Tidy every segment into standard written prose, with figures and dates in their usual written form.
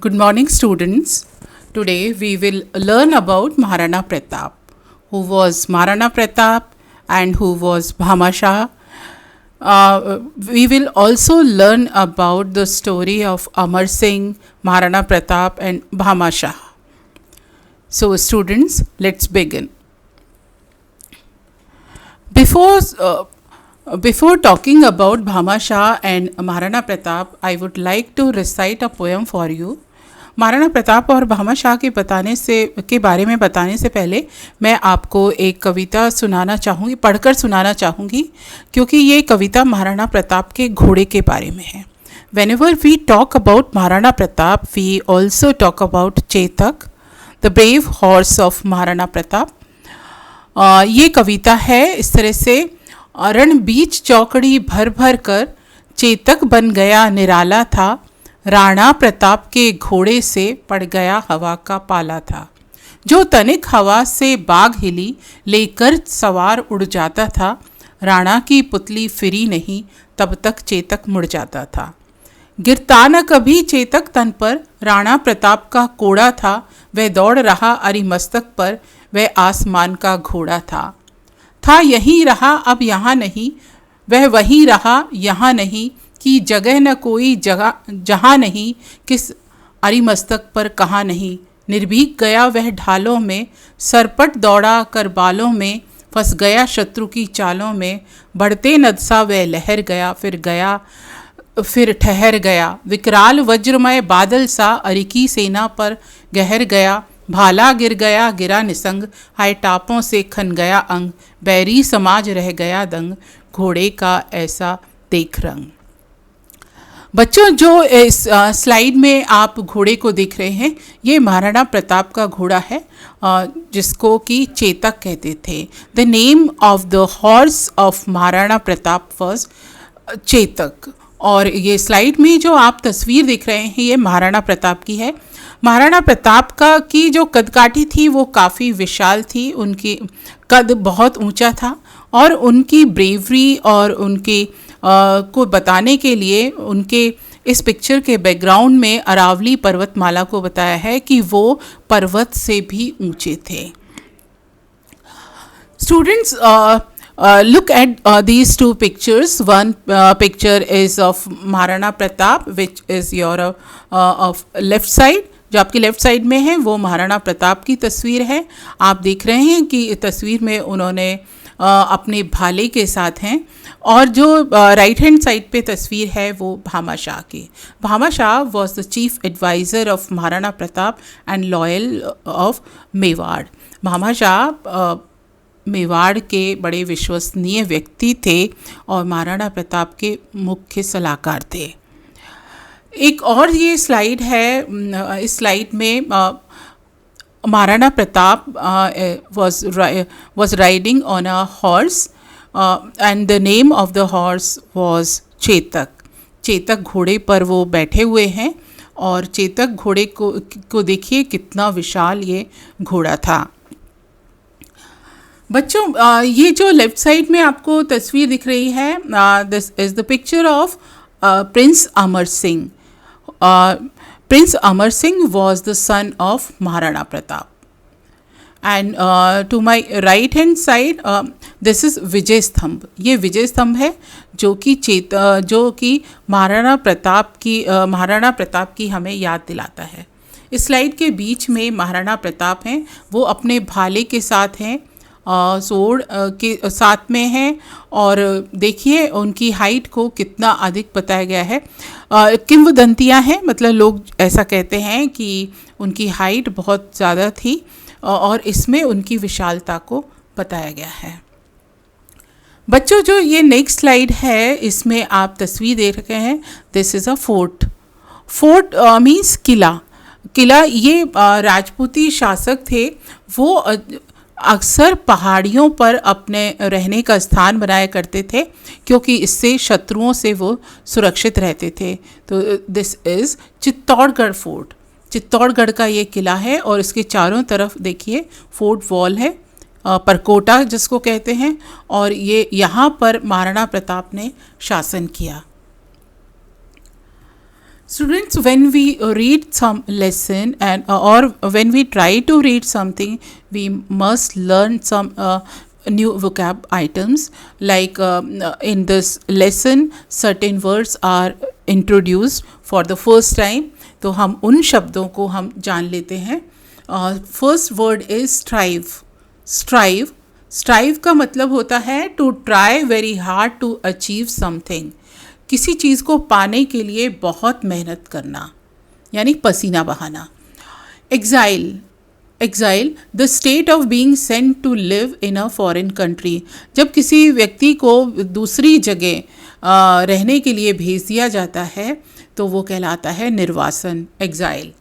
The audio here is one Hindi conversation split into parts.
Good morning, students. Today we will learn about Maharana Pratap. Who was Maharana Pratap and who was Bhamashah? We will also learn about the story of Amar Singh, Maharana Pratap, and Bhamashah. So, students, let's begin. Before talking about Bhamashah and Maharana Pratap, I would like to recite a poem for you. Maharana Pratap और भामाशाह के बारे में बताने से पहले मैं आपको एक कविता पढ़कर सुनाना चाहूँगी, क्योंकि ये कविता महाराणा प्रताप के घोड़े के बारे में है. Whenever we talk about Maharana Pratap, we also talk about Chetak, the brave horse of Maharana Pratap. ये कविता है इस तरह से: रण बीच चौकड़ी भर भर कर चेतक बन गया निराला था, राणा प्रताप के घोड़े से पड़ गया हवा का पाला था. जो तनिक हवा से बाग हिली लेकर सवार उड़ जाता था, राणा की पुतली फिरी नहीं तब तक चेतक मुड़ जाता था. गिरता न कभी चेतक तन पर, राणा प्रताप का कोड़ा था, वह दौड़ रहा अरिमस्तक पर, वह आसमान का घोड़ा था यहीं रहा अब यहाँ नहीं, वह वहीं रहा यहाँ नहीं, कि जगह न कोई जगह जहाँ नहीं, किस अरिमस्तक पर कहाँ नहीं. निर्भीक गया वह ढालों में, सरपट दौड़ा कर बालों में, फंस गया शत्रु की चालों में, बढ़ते नद सा वह लहर गया फिर ठहर गया. विकराल वज्रमय बादल सा अरिकी सेना पर गहर गया, भाला गिरा निसंग, हाय टापों से खन गया अंग, बैरी समाज रह गया दंग, घोड़े का ऐसा देख रंग. बच्चों, जो इस स्लाइड में आप घोड़े को देख रहे हैं, ये महाराणा प्रताप का घोड़ा है, जिसको कि चेतक कहते थे. The name of the horse of Maharana Pratap was Chetak. और ये स्लाइड में जो आप तस्वीर देख रहे हैं, ये महाराणा प्रताप की है. महाराणा प्रताप की जो कदकाठी थी वो काफ़ी विशाल थी, उनकी कद बहुत ऊंचा था, और उनकी ब्रेवरी और उनके को बताने के लिए उनके इस पिक्चर के बैकग्राउंड में अरावली पर्वतमाला को बताया है कि वो पर्वत से भी ऊंचे थे. Students, look at these two pictures. One picture is of Maharana Pratap, which is your of left side. जो आपकी लेफ़्ट साइड में है वो महाराणा प्रताप की तस्वीर है. आप देख रहे हैं कि तस्वीर में उन्होंने अपने भाले के साथ हैं. और जो राइट हैंड साइड पे तस्वीर है वो भामाशाह की. Bhamashah was the chief advisor of Maharana Pratap and loyal of Mewar. Bhamashah Mewar के बड़े विश्वसनीय व्यक्ति थे और महाराणा प्रताप के मुख्य सलाहकार थे. एक और ये स्लाइड है. इस स्लाइड में Maharana Pratap was riding on a horse and the name of the horse was Chetak. Chetak घोड़े पर वो बैठे हुए हैं, और चेतक घोड़े को देखिए कितना विशाल ये घोड़ा था. बच्चों, ये जो लेफ्ट साइड में आपको तस्वीर दिख रही है, this is the picture of Prince Amar Singh. Prince Amar Singh was the son of Maharana Pratap. And to my right hand side, this is विजय स्तंभ. ये विजय स्तंभ है जो कि महाराणा प्रताप की हमें याद दिलाता है. इस स्लाइड के बीच में महाराणा प्रताप हैं, वो अपने भाले के साथ हैं, सोड़ के साथ में हैं, और देखिए उनकी हाइट को कितना अधिक बताया गया है. किंवदंतियाँ हैं, मतलब लोग ऐसा कहते हैं कि उनकी हाइट बहुत ज़्यादा थी, और इसमें उनकी विशालता को बताया गया है. बच्चों, जो ये नेक्स्ट स्लाइड है, इसमें आप तस्वीर देख रहे हैं. This is a fort. Fort means किला. ये राजपूती शासक थे, वो अक्सर पहाड़ियों पर अपने रहने का स्थान बनाया करते थे, क्योंकि इससे शत्रुओं से वो सुरक्षित रहते थे. तो this is Chittorgarh fort. Chittorgarh का ये किला है, और इसके चारों तरफ देखिए फोर्ट वॉल है, परकोटा जिसको कहते हैं, और ये यहाँ पर महाराणा प्रताप ने शासन किया. Students, when we read some lesson and or when we try to read something, we must learn some new vocab items. Like in this lesson, certain words are introduced for the first time. तो हम उन शब्दों को हम जान लेते हैं. First word is strive. Strive strive का मतलब होता है to try very hard to achieve something. किसी चीज़ को पाने के लिए बहुत मेहनत करना, यानी पसीना बहाना. Exile. Exile the state of being sent to live in a foreign country. जब किसी व्यक्ति को दूसरी जगह रहने के लिए भेज दिया जाता है तो वो कहलाता है निर्वासन, exile.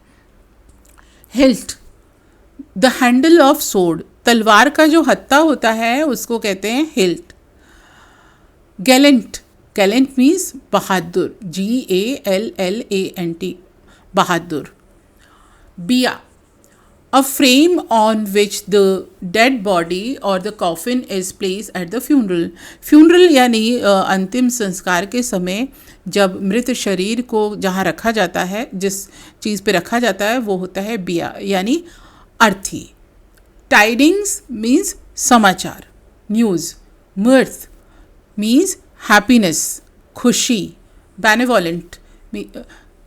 Hilt the handle of sword. तलवार का जो हत्था होता है उसको कहते हैं हिल्ट. गैलेंट. गैलेंट मीन्स बहादुर, GALLANT, बहादुर. बिया a frame on which the dead body or the coffin is placed at the funeral. funeral यानी अंतिम संस्कार के समय जब मृत शरीर को जहाँ रखा जाता है, जिस चीज़ पे रखा जाता है वो होता है बिया, यानी अर्थी. टाइडिंग्स मीन्स समाचार. न्यूज़. mirth मीन्स हैप्पीनेस, खुशी. बेनेवोलेंट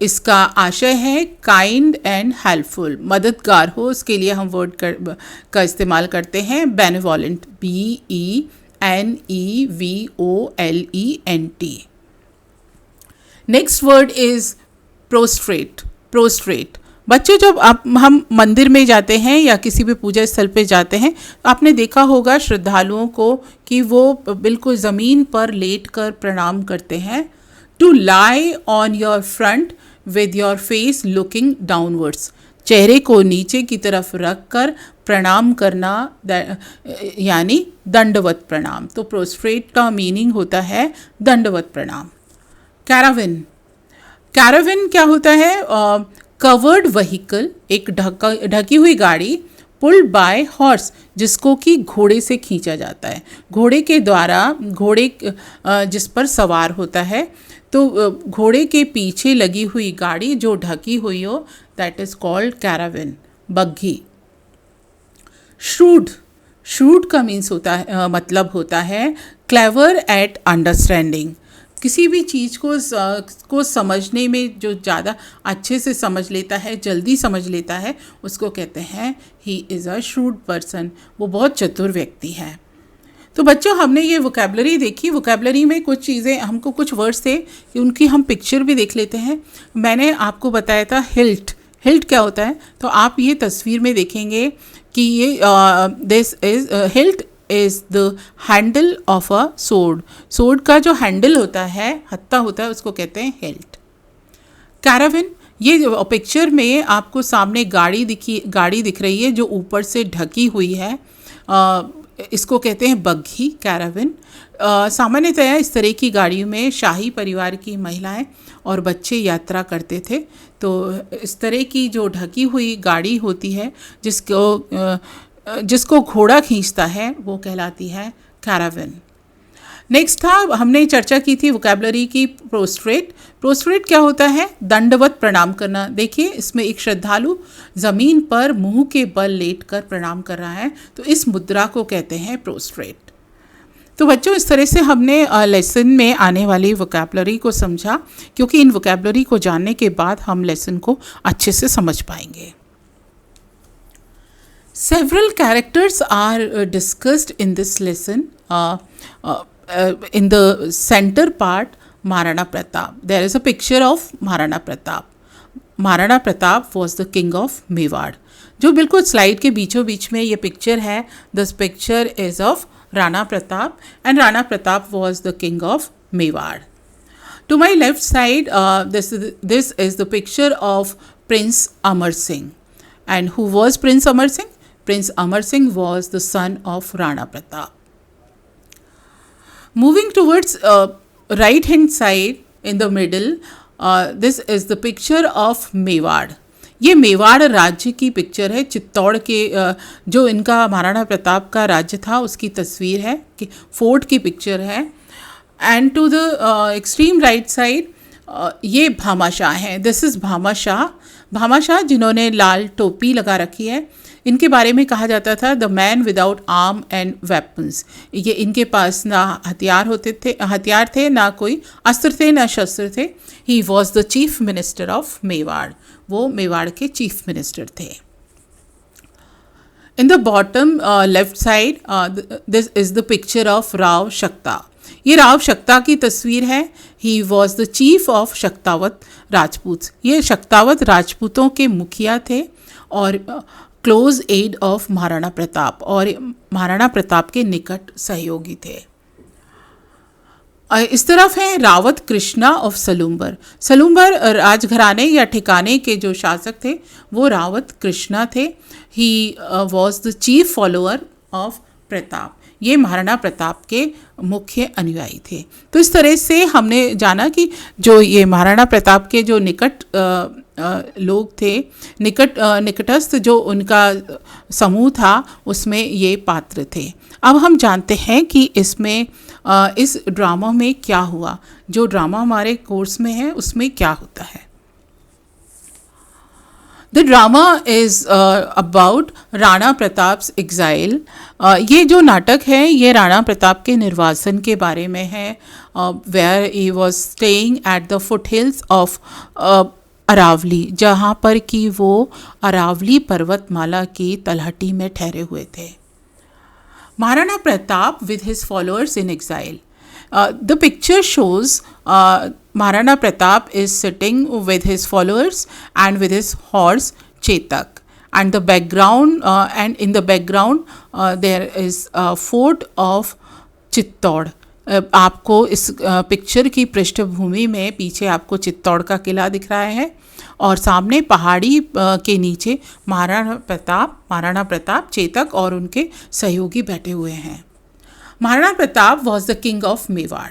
इसका आशय है काइंड एंड हेल्पफुल, मददगार हो, उसके लिए हम वर्ड का इस्तेमाल करते हैं benevolent, BENEVOLENT. Next word is prostate. Prostate बच्चों, जब हम मंदिर में जाते हैं या किसी भी पूजा स्थल पे जाते हैं, आपने देखा होगा श्रद्धालुओं को कि वो बिल्कुल ज़मीन पर लेट कर प्रणाम करते हैं. To lie on your front with your face looking downwards. चेहरे को नीचे की तरफ रख कर प्रणाम करना, यानी दंडवत प्रणाम. तो प्रोस्ट्रेट का मीनिंग होता है दंडवत प्रणाम. कैराविन. कैराविन क्या होता है? कवर्ड व्हीकल, एक ढकी हुई गाड़ी. पुल्ड बाय हॉर्स, जिसको कि घोड़े से खींचा जाता है, घोड़े के द्वारा, घोड़े जिस पर सवार होता है. तो घोड़े के पीछे लगी हुई गाड़ी जो ढकी हुई हो, दैट इज़ कॉल्ड कैराविन, बग्घी. श्रूड. श्रूड का मीन्स होता है, मतलब होता है क्लेवर एट अंडरस्टैंडिंग. किसी भी चीज़ को समझने में जो ज़्यादा अच्छे से समझ लेता है, जल्दी समझ लेता है, उसको कहते हैं he is a shrewd person. वो बहुत चतुर व्यक्ति है. तो बच्चों, हमने ये वोकेबलरी देखी. वोकेबलरी में कुछ चीज़ें, हमको कुछ वर्ड्स थे कि उनकी हम पिक्चर भी देख लेते हैं. मैंने आपको बताया था हिल्ट. हिल्ट क्या होता है? तो आप ये तस्वीर में देखेंगे कि ये this is hilt is the handle of a sword. Sword का जो हैंडल होता है, हत्था होता है, उसको कहते हैं हिल्ट. कैराविन, ये पिक्चर में आपको सामने गाड़ी दिख रही है जो ऊपर से ढकी हुई है, इसको कहते हैं बग्घी, कैराविन. सामान्यतया इस तरह की गाड़ियों में शाही परिवार की महिलाएं और बच्चे यात्रा करते थे. तो इस तरह की जो ढकी हुई गाड़ी होती है, जिसको घोड़ा खींचता है, वो कहलाती है कैराविन. नेक्स्ट था, हमने चर्चा की थी वोकेबलरी की प्रोस्ट्रेट. प्रोस्ट्रेट क्या होता है? दंडवत प्रणाम करना. देखिए, इसमें एक श्रद्धालु ज़मीन पर मुंह के बल लेटकर प्रणाम कर रहा है, तो इस मुद्रा को कहते हैं प्रोस्ट्रेट. तो बच्चों, इस तरह से हमने लेसन में आने वाली वोकेबलरी को समझा, क्योंकि इन वोकेबलरी को जानने के बाद हम लेसन को अच्छे से समझ पाएंगे. Several characters are discussed in this lesson. In the center part, Maharana Pratap. There is a picture of Maharana Pratap. Maharana Pratap was the king of Mewar. जो बिल्कुल स्लाइड के बीचों बीच में ये पिक्चर है, this picture is of Rana Pratap, and Rana Pratap was the king of Mewar. To my left side, this is the picture of Prince Amar Singh. And who was Prince Amar Singh? Prince Amar Singh was the son of Rana Pratap. Moving towards right hand side in the middle, this is the picture of Mewar. ये मेवाड़ राज्य की पिक्चर है. चित्तौड़ के जो इनका महाराणा प्रताप का राज्य था, उसकी तस्वीर है, कि फोर्ट की पिक्चर है. And to the extreme right side ये भामाशाह हैं। This is Bhamashah. भामाशाह जिन्होंने लाल टोपी लगा रखी है, इनके बारे में कहा जाता था the man without arm and weapons. ये इनके पास ना हथियार थे, ना कोई अस्त्र थे, ना शस्त्र थे। He was the chief minister of Mewar. वो मेवाड़ के चीफ मिनिस्टर थे। In the bottom left side, this is the picture of Rao शक्ता। ये राव शक्ता की तस्वीर है। He was the chief of Shaktawat Rajput. ये शक्तावत राजपूतों के मुखिया थे और close aide of Maharana Pratap, और महाराणा प्रताप के निकट सहयोगी थे। इस तरफ है रावत कृष्णा ऑफ सलूम्बर। सलूम्बर राजघराने या ठिकाने के जो शासक थे वो रावत कृष्णा थे। He was the chief follower of Pratap. ये महाराणा प्रताप के मुख्य अनुयायी थे। तो इस तरह से हमने जाना कि जो ये महाराणा प्रताप के जो निकट लोग थे, निकटस्थ जो उनका समूह था, उसमें ये पात्र थे। अब हम जानते हैं कि इसमें इस ड्रामा में क्या हुआ। जो ड्रामा हमारे कोर्स में है उसमें क्या होता है। The drama is about Rana Pratap's exile. ये जो नाटक है ये राणा प्रताप के निर्वासन के बारे में है। Where he was staying at the foothills of Aravalli, जहाँ पर कि वो अरावली पर्वतमाला की तलहटी में ठहरे हुए थे। Maharana Pratap with his followers in exile. The picture shows Maharana Pratap is sitting with his followers and with his horse Chetak. And the background, in the background, there is a fort of Chittor. आपको इस पिक्चर की पृष्ठभूमि में पीछे आपको चित्तौड़ का किला दिख रहा है और सामने पहाड़ी के नीचे महाराणा प्रताप, चेतक और उनके सहयोगी बैठे हुए हैं। Maharana Pratap was the king of Mewar.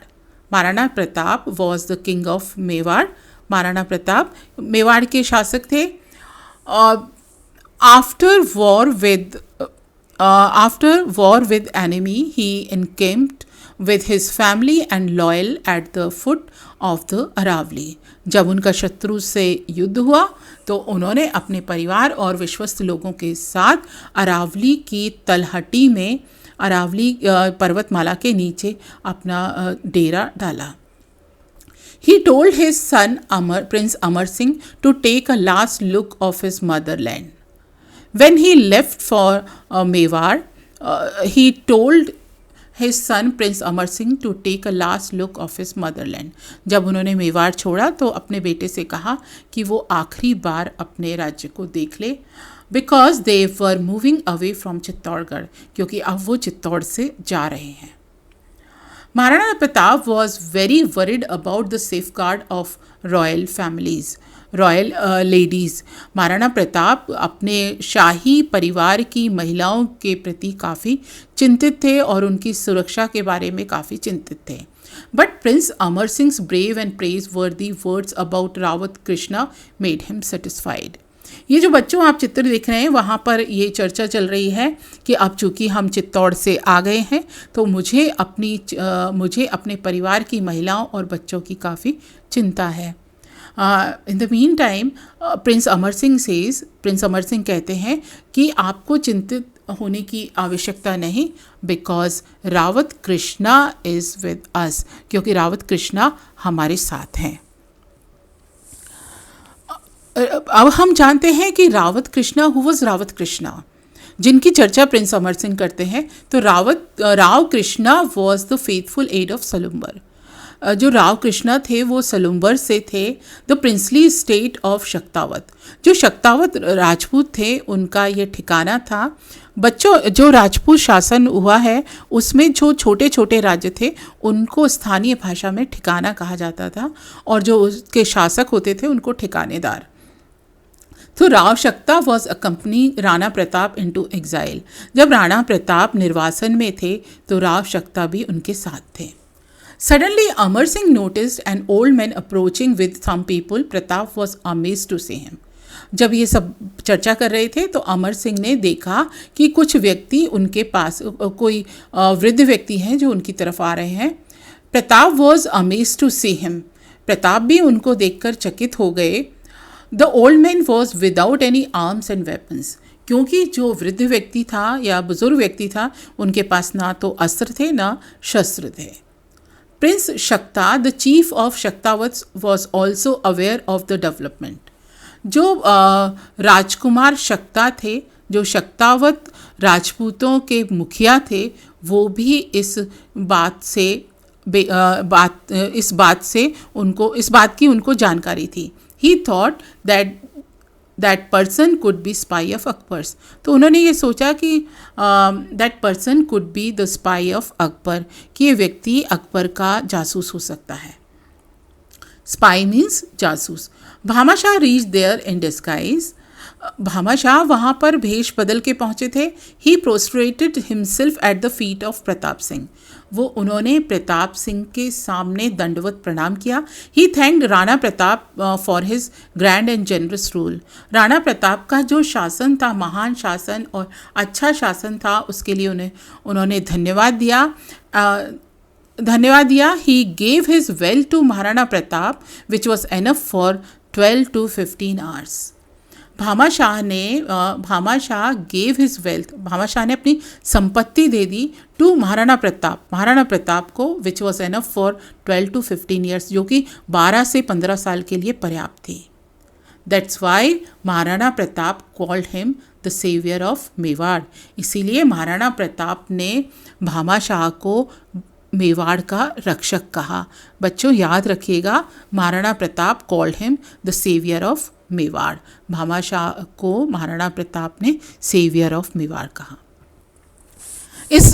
Maharana Pratap was the king of Mewar. Maharana Pratap Mewar के शासक थे। After war with enemy he encamped with his family and loyal at the foot of the Aravalli. जब उनका शत्रु से युद्ध हुआ तो उन्होंने अपने परिवार और विश्वस्त लोगों के साथ अरावली की तलहटी में, अरावली पर्वतमाला के नीचे अपना डेरा डाला। He told his son Prince Amar Singh to take a last look of his motherland. When he left for Mewar, he told his son Prince Amar Singh to take a last look of his motherland. जब उन्होंने मेवाड़ छोड़ा तो अपने बेटे से कहा कि वो आखिरी बार अपने राज्य को देख ले, because they were moving away from Chittorgarh, क्योंकि अब वो चित्तौड़ से जा रहे हैं। Maharana Pratap was very worried about the safeguard of royal families, royal ladies. Maharana Pratap अपने शाही परिवार की महिलाओं के प्रति काफ़ी चिंतित थे और उनकी सुरक्षा के बारे में काफ़ी चिंतित थे। But prince Amar Singh brave and praiseworthy words about Rawat Krishna made him satisfied. ये जो बच्चों आप चित्र देख रहे हैं वहाँ पर ये चर्चा चल रही है कि अब चूँकि हम चित्तौड़ से आ गए हैं तो मुझे अपने परिवार की महिलाओं और बच्चों की काफ़ी चिंता है। In the meantime prince Amar Singh कहते हैं कि आपको चिंतित होने की आवश्यकता नहीं, because Rawat Krishna is with us, क्योंकि रावत कृष्णा हमारे साथ हैं। अब हम जानते हैं कि रावत कृष्णा, हु वाज रावत कृष्णा, जिनकी चर्चा प्रिंस अमर सिंह करते हैं। तो Rao Krishna was the faithful aide of Salumbar. जो राव कृष्णा थे वो सलूम्बर से थे। The princely state of Shaktawat, जो शक्तावत राजपूत थे उनका ये ठिकाना था। बच्चों, जो राजपूत शासन हुआ है उसमें जो छोटे छोटे राज्य थे उनको स्थानीय भाषा में ठिकाना कहा जाता था और जो उसके शासक होते थे उनको ठिकानेदार। तो राव शक्ता was accompany Rana Pratap into exile. जब राणा प्रताप निर्वासन में थे तो राव शक्ता भी उनके साथ थे। Suddenly, Amar Singh noticed an old man approaching with some people. Pratap was amazed to see him. जब ये सब चर्चा कर रहे थे तो अमर सिंह ने देखा कि कुछ व्यक्ति उनके पास, कोई वृद्ध व्यक्ति हैं जो उनकी तरफ आ रहे हैं। Pratap was amazed to see him. Pratap भी उनको देखकर चकित हो गए। The old man was without any arms and weapons, क्योंकि जो वृद्ध व्यक्ति था या बुजुर्ग व्यक्ति था, उनके पास ना तो अस्त्र थे ना शस्त्र थे। Prince Shakta, the chief of Shaktawats, was also aware of the development. जो राजकुमार शक्ता थे, जो शक्तावत राजपूतों के मुखिया थे, वो भी इस बात की उनको जानकारी थी। ही thought that person could be spy of Akbar's. तो उन्होंने ये सोचा कि that person could be the spy of Akbar, कि ये व्यक्ति अकबर का जासूस हो सकता है। स्पाई मीन्स जासूस। Bhamashah reach there in disguise. Bhamashah वहाँ पर भेष बदल के पहुँचे थे। He prostrated himself at the feet of Pratap Singh. वो उन्होंने प्रताप सिंह के सामने दंडवत प्रणाम किया। He thanked Rana Pratap for his grand and generous rule. Rana Pratap का जो शासन था, महान शासन और अच्छा शासन था, उसके लिए उन्होंने धन्यवाद दिया। He gave his wealth to Maharana Pratap which was enough for 12 to 15 hours। Bhamashah gave his wealth, Bhamashah ने अपनी संपत्ति दे दी टू महाराणा प्रताप को, which was enough for 12 to 15 years, जो कि 12 से 15 साल के लिए पर्याप्त थी। That's why Maharana Pratap called him the saviour of Mewar. इसीलिए महाराणा प्रताप ने भामाशाह को मेवाड़ का रक्षक कहा। बच्चों याद रखिएगा, Maharana Pratap called him the saviour of Mewar. Bhamashah को महाराणा प्रताप ने सेवियर ऑफ मेवाड़ कहा। इस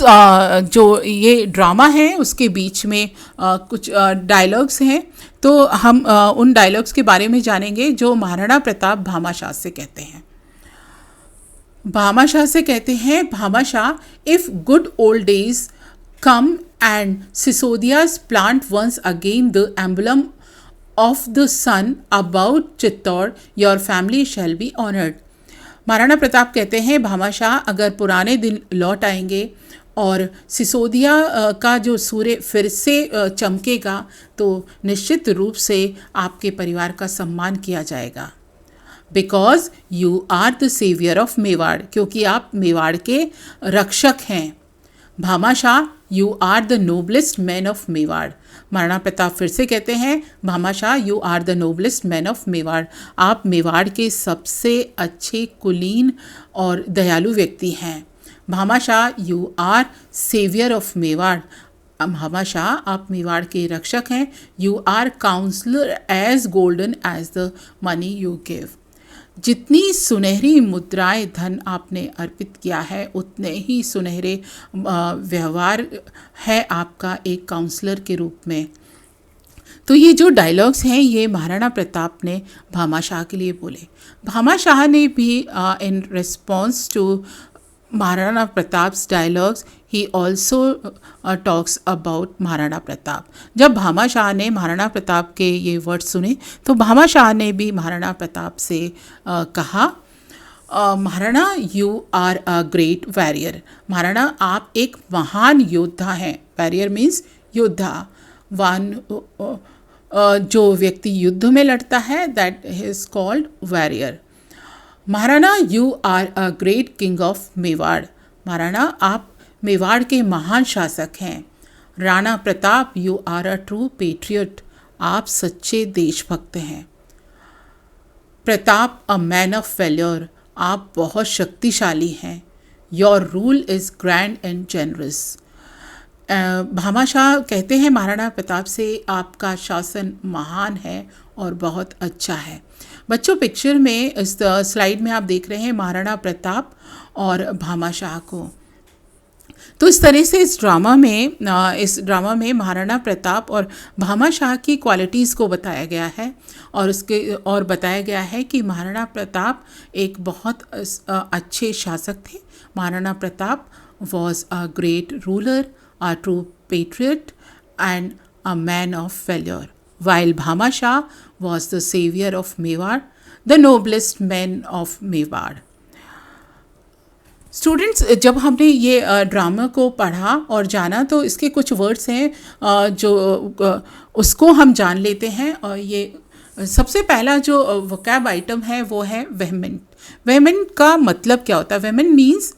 जो ये ड्रामा है उसके बीच में कुछ डायलॉग्स हैं, तो हम उन डायलॉग्स के बारे में जानेंगे जो महाराणा प्रताप भामाशाह से कहते हैं। Bhamashah, if good old days come and Sisodia's plant once again the emblem of the sun about Chittor, your family shall be honored। Maharana Pratap कहते हैं, भामाशाह अगर पुराने दिन लौट आएंगे और सिसोदिया का जो सूर्य फिर से चमकेगा तो निश्चित रूप से आपके परिवार का सम्मान किया जाएगा। Because you are the saviour of Mewar, क्योंकि आप मेवाड़ के रक्षक हैं। Bhamashah, you are the noblest man of Mewar. Maharana Pratap फिर से कहते हैं, Bhamashah, you are the noblest man of Mewar. आप मेवाड़ के सबसे अच्छे, कुलीन और दयालु व्यक्ति हैं। Bhamashah, you are saviour of Mewar. Bhamashah, आप मेवाड़ के रक्षक हैं। You are counsellor as golden as the money you give. जितनी सुनहरी मुद्राएं धन आपने अर्पित किया है, उतने ही सुनहरे व्यवहार है आपका एक काउंसलर के रूप में। तो ये जो डायलॉग्स हैं, ये महाराणा प्रताप ने भामाशाह के लिए बोले। भामाशाह ने भी in response to Maharana Pratap's dialogues he also talks about Maharana Pratap. जब भामाशाह ने महाराणा प्रताप के ये वर्ड सुने तो भामाशाह ने भी महाराणा प्रताप से कहा, Maharana, you are a great warrior. Maharana, आप एक महान योद्धा हैं। वॉरियर मीन्स योद्धा, जो व्यक्ति युद्ध में लड़ता है, that is called warrior. Maharana, you are a great king of Mewar. Maharana, आप मेवाड़ के महान शासक हैं। Rana Pratap, you are a true patriot. आप सच्चे देशभक्त हैं। Pratap, a man of valour. आप बहुत शक्तिशाली हैं। Your rule is grand and generous. Bhamashah कहते हैं महाराणा प्रताप से, आपका शासन महान है और बहुत अच्छा है। बच्चों, पिक्चर में इस स्लाइड में आप देख रहे हैं महाराणा प्रताप और भामाशाह को। तो इस तरह से इस ड्रामा में महाराणा प्रताप और भामाशाह की क्वालिटीज़ को बताया गया है और बताया गया है कि महाराणा प्रताप एक बहुत अच्छे शासक थे। Maharana Pratap was a great ruler, a true patriot and a man of valor, while Bhamashah was the savior of Mewar, the noblest man of Mewar. Students, जब हमने ये ड्रामा को पढ़ा और जाना तो इसके कुछ वर्ड्स हैं जो उसको हम जान लेते हैं। और ये सबसे पहला जो वोकैब आइटम है वो है वेहमेंट। वेहमेंट का मतलब क्या होता है? Vehement means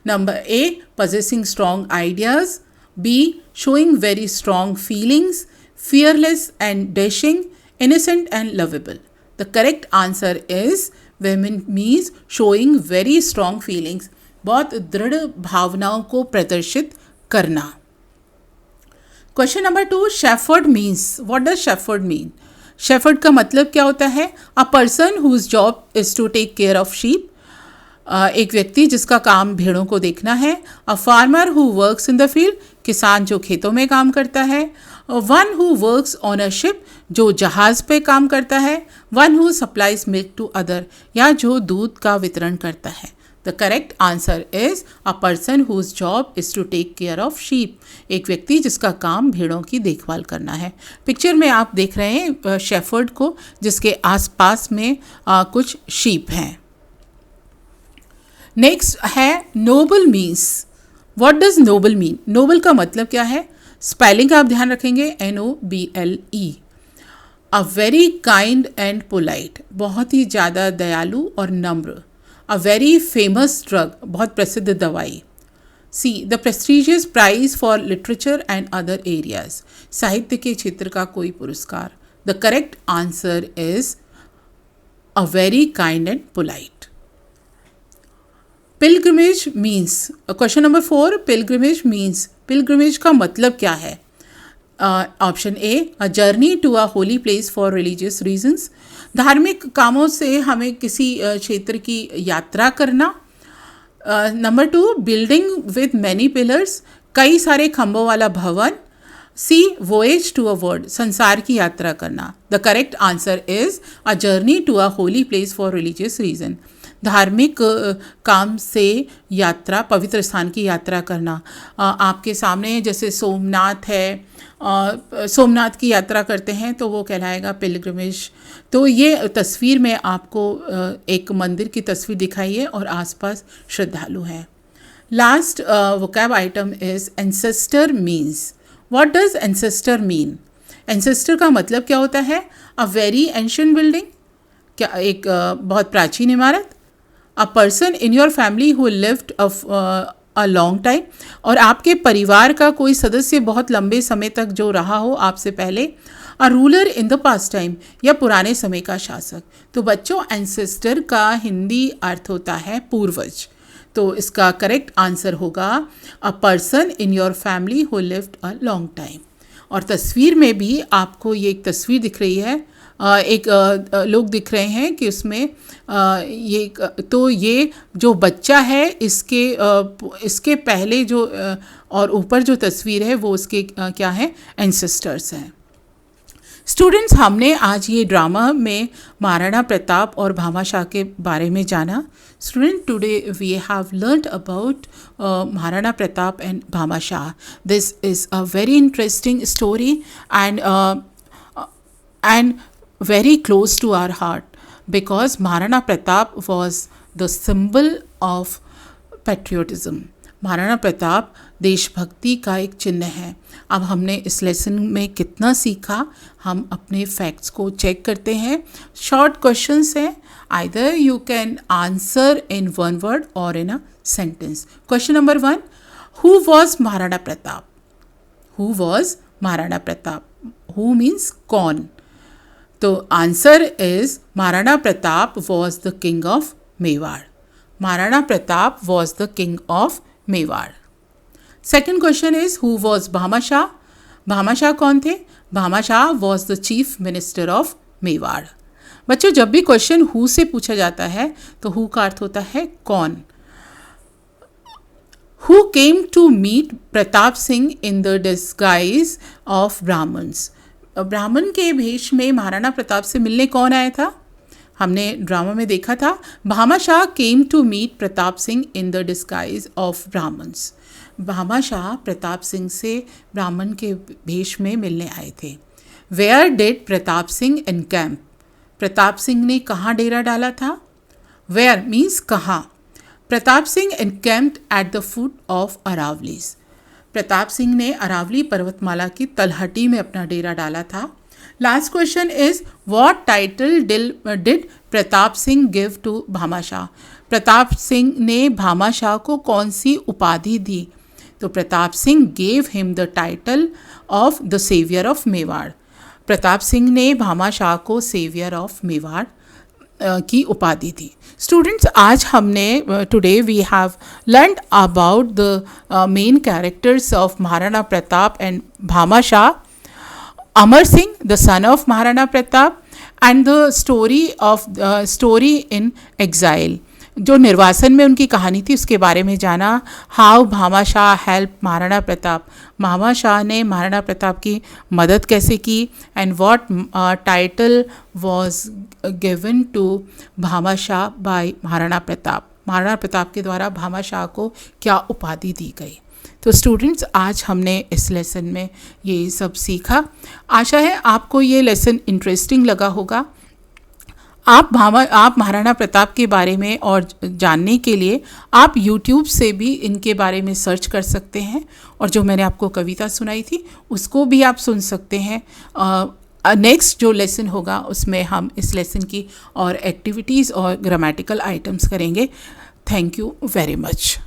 number A possessing strong ideas, B showing very strong feelings, fearless and dashing, innocent and lovable. The correct answer is vehement means showing very strong feelings, बहुत दृढ़ भावनाओं को प्रदर्शित करना। Question number 2, shepherd means, what does shepherd mean? Shepherd का मतलब क्या होता है? A person whose job is to take care of sheep, एक व्यक्ति जिसका काम भेड़ों को देखना है। A farmer who works in the field, किसान जो खेतों में काम करता है। One who works on a ship, जो जहाज़ पे काम करता है। One who supplies milk to other, या जो दूध का वितरण करता है। The correct answer is a person whose job is to take care of sheep, एक व्यक्ति जिसका काम भेड़ों की देखभाल करना है। पिक्चर में आप देख रहे हैं शेफर्ड को, जिसके आसपास में कुछ शीप हैं। नेक्स्ट है noble means. What does noble mean? Noble का मतलब क्या है? स्पेलिंग आप ध्यान रखेंगे, NOBLE। A very kind and polite, बहुत ही ज़्यादा दयालु और नम्र। अ वेरी फेमस ड्रग, बहुत प्रसिद्ध दवाई। C the prestigious prize for literature and other areas, साहित्य के क्षेत्र का कोई पुरस्कार। The correct answer is a very kind and polite. Pilgrimage means, question number 4, pilgrimage means, pilgrimage का मतलब क्या है? Option A, a journey to a holy place for religious reasons, धार्मिक कामों से हमें किसी क्षेत्र की यात्रा करना। Number 2, building with many pillars, कई सारे खंभों वाला भवन। Sea voyage to a world, संसार की यात्रा करना। The correct answer is a journey to a holy place for religious reason, धार्मिक काम से यात्रा, पवित्र स्थान की यात्रा करना। आपके सामने जैसे सोमनाथ है, सोमनाथ की यात्रा करते हैं तो वो कहलाएगा पिलग्रिमेज। तो ये तस्वीर में आपको एक मंदिर की तस्वीर दिखाई है और आसपास श्रद्धालु हैं। Last vocab item is ancestor means. What does ancestor mean? Ancestor का मतलब क्या होता है? अ वेरी एंशियंट बिल्डिंग, क्या एक बहुत प्राचीन इमारत। A person in your family who lived a long time, और आपके परिवार का कोई सदस्य बहुत लंबे समय तक जो रहा हो आपसे पहले। A ruler in the past time, या पुराने समय का शासक। तो बच्चों, एंसेस्टर का हिंदी अर्थ होता है पूर्वज। तो इसका करेक्ट आंसर होगा a person in your family who lived a long time. और तस्वीर में भी आपको ये एक तस्वीर दिख रही है, एक लोग दिख रहे हैं कि उसमें ये जो बच्चा है इसके पहले जो और ऊपर जो तस्वीर है वो उसके क्या है? एंसेस्टर्स हैं। स्टूडेंट्स, हमने आज ये ड्रामा में महाराणा प्रताप और भामाशाह के बारे में जाना। Student, today we have learned about Maharana Pratap and Bhamashah. This is a very interesting story and very close to our heart, because Maharana Pratap was the symbol of patriotism. Maharana Pratap देशभक्ति का एक चिन्ह है। अब हमने इस लेसन में कितना सीखा, हम अपने फैक्ट्स को चेक करते हैं। शॉर्ट क्वेश्चंस हैं, either you can answer in one word or in a sentence. Question number 1, who was Maharana Pratap? Who was Maharana Pratap? Who means कौन? तो answer is Maharana Pratap was the king of Mewar. Maharana Pratap was the king of Mewar. Second question is who was Bhamashah? Bhamashah कौन थे? Bhamashah was the chief minister of Mewar. बच्चों, जब भी क्वेश्चन हु से पूछा जाता है तो हु का अर्थ होता है कौन। Who came to meet Pratap Singh in the disguise of Brahmins? ब्राह्मण के भेष में महाराणा प्रताप से मिलने कौन आया था? हमने ड्रामा में देखा था, Bhamashah came to meet Pratap Singh in the disguise of Brahmins. Bhamashah Pratap Singh से ब्राह्मण के भेष में मिलने आए थे। Where did Pratap Singh encamp? Pratap Singh ने कहाँ डेरा डाला था? वेयर मीन्स कहाँ। Pratap Singh encamped at the foot of Aravali's. Pratap Singh ने अरावली पर्वतमाला की तलहटी में अपना डेरा डाला था. Last question is what title did Pratap Singh give to Bhamashah. Pratap Singh ने भामाशाह को कौन सी उपाधि दी? तो Pratap Singh gave him the title of the saviour of Mewar. Pratap Singh ने भामाशाह को सेवियर ऑफ मेवाड़ की उपाधि दी. स्टूडेंट्स, आज हमने today we have learned about the main characters of Maharana Pratap and Bhamashah. Amar Singh, the son of Maharana Pratap, and the story in exile, जो निर्वासन में उनकी कहानी थी उसके बारे में जाना. हाउ भामाशाह हेल्प महाराणा प्रताप, भामाशाह ने महाराणा प्रताप की मदद कैसे की. And what title was given to Bhamashah by Maharana Pratap, Maharana Pratap के द्वारा भामाशाह को क्या उपाधि दी गई. तो स्टूडेंट्स, आज हमने इस लेसन में ये सब सीखा. आशा है आपको ये लेसन इंटरेस्टिंग लगा होगा. आप महाराणा प्रताप के बारे में और जानने के लिए आप YouTube से भी इनके बारे में सर्च कर सकते हैं, और जो मैंने आपको कविता सुनाई थी उसको भी आप सुन सकते हैं. नेक्स्ट जो लेसन होगा उसमें हम इस लेसन की और एक्टिविटीज़ और ग्रामेटिकल आइटम्स करेंगे. Thank you very much.